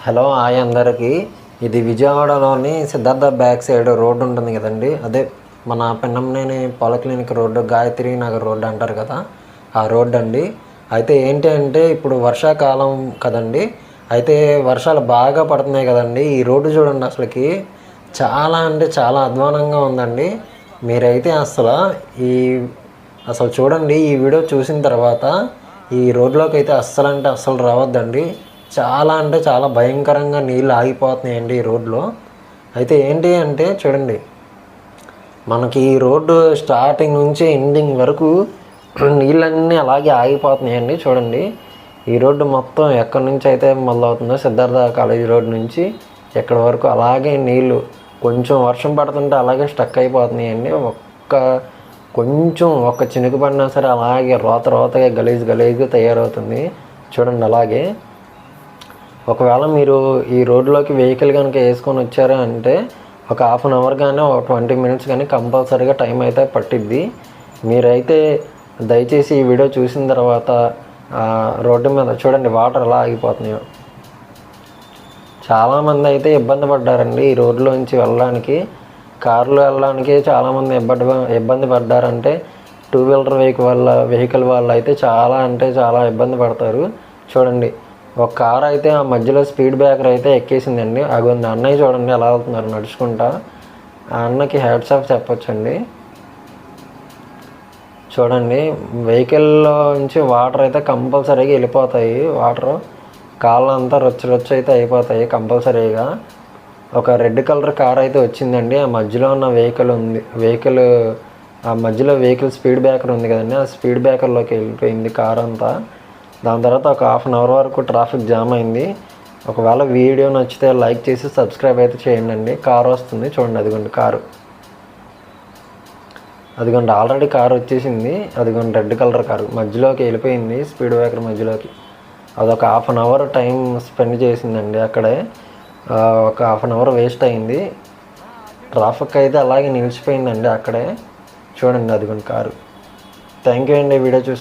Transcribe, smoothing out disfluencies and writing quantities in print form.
Hello hi అందరికీ. ఇది విజయవాడలోని సిద్ధార్థ బ్యాక్ సైడ్ రోడ్డు ఉంటుంది కదండి, అదే మన Pennamaneni polyclinic road, Gayatri Nagar road అంటారు కదా, ఆ రోడ్డు అండి. అయితే ఏంటి అంటే ఇప్పుడు వర్షాకాలం కదండి, అయితే వర్షాలు బాగా పడుతున్నాయి కదండి. ఈ రోడ్డు చూడండి, చాలా అంటే చాలా అధ్వానంగా ఉందండి. మీరైతే ఈ అసలు చూడండి, ఈ వీడియో చూసిన తర్వాత ఈ రోడ్లోకి అయితే అస్సలు రావద్దండి. చాలా అంటే చాలా భయంకరంగా నీళ్ళు ఆగిపోతున్నాయండి ఈ రోడ్లో. అయితే ఏంటి అంటే చూడండి, మనకి ఈ రోడ్డు స్టార్టింగ్ నుంచి ఎండింగ్ వరకు నీళ్ళన్నీ అలాగే ఆగిపోతున్నాయండి. చూడండి, ఈ రోడ్డు మొత్తం ఎక్కడి నుంచి అయితే మొదలవుతుందో సిద్ధార్థ కాలేజీ రోడ్డు నుంచి ఎక్కడి వరకు అలాగే నీళ్ళు కొంచెం వర్షం పడుతుంటే అలాగే స్టక్ అయిపోతున్నాయండి. కొంచెం ఒక్క చినుకు పడినా సరే అలాగే రోతగా గలీజ్గా తయారవుతుంది. చూడండి, అలాగే ఒకవేళ మీరు ఈ రోడ్లోకి వెహికల్ కనుక వేసుకొని వచ్చారా అంటే ఒక హాఫ్ అన్ అవర్ కానీ ఒక 20 మినిట్స్ కానీ కంపల్సరీగా టైం అయితే పట్టిద్ది. మీరైతే దయచేసి ఈ వీడియో చూసిన తర్వాత రోడ్డు మీద చూడండి వాటర్ ఎలా ఆగిపోతున్నాయో. చాలామంది అయితే ఇబ్బంది పడ్డారండి ఈ రోడ్లోంచి వెళ్ళడానికి, కార్లో వెళ్ళడానికి చాలామంది ఇబ్బంది పడ్డారంటే 2 వీలర్ వెహికల్ వాళ్ళు అయితే చాలా అంటే చాలా ఇబ్బంది పడతారు. చూడండి, ఒక కార్ అయితే ఆ మధ్యలో స్పీడ్ బ్రేకర్ అయితే ఎక్కేసిందండి. అగొంది అన్నయ్య చూడండి ఎలా వెళ్తున్నారు నడుచుకుంటా. ఆ అన్నకి హ్యాట్స్ ఆఫ్ చెప్పొచ్చండి. చూడండి, వెహికల్లో నుంచి వాటర్ అయితే కంపల్సరీగా వెళ్ళిపోతాయి. వాటర్ కాళ్ళంతా రొచ్చు అయితే అయిపోతాయి కంపల్సరీగా. ఒక రెడ్ కలర్ కార్ అయితే వచ్చిందండి. ఆ మధ్యలో ఉన్న వెహికల్ స్పీడ్ బ్రేకర్ ఉంది కదండి, ఆ స్పీడ్ బ్రేకర్లోకి వెళ్ళిపోయింది కార్ అంతా. దాని తర్వాత ఒక హాఫ్ అన్ అవర్ వరకు ట్రాఫిక్ జామ్ అయింది. ఒకవేళ వీడియో నచ్చితే లైక్ చేసి సబ్స్క్రైబ్ అయితే చేయండి. కారు వస్తుంది చూడండి, అదిగోండి ఆల్రెడీ కారు వచ్చేసింది. అదిగోండి రెడ్ కలర్ కారు మధ్యలోకి వెళ్ళిపోయింది స్పీడ్ బ్రేకర్ మధ్యలోకి. అదొక half an hour time spend చేసిందండి అక్కడే. ఒక హాఫ్ అన్ అవర్ వేస్ట్ అయింది. ట్రాఫిక్ అయితే అలాగే నిలిచిపోయిందండి అక్కడే. చూడండి, అదిగోండి కారు. థ్యాంక్ యూ అండి వీడియో చూసి.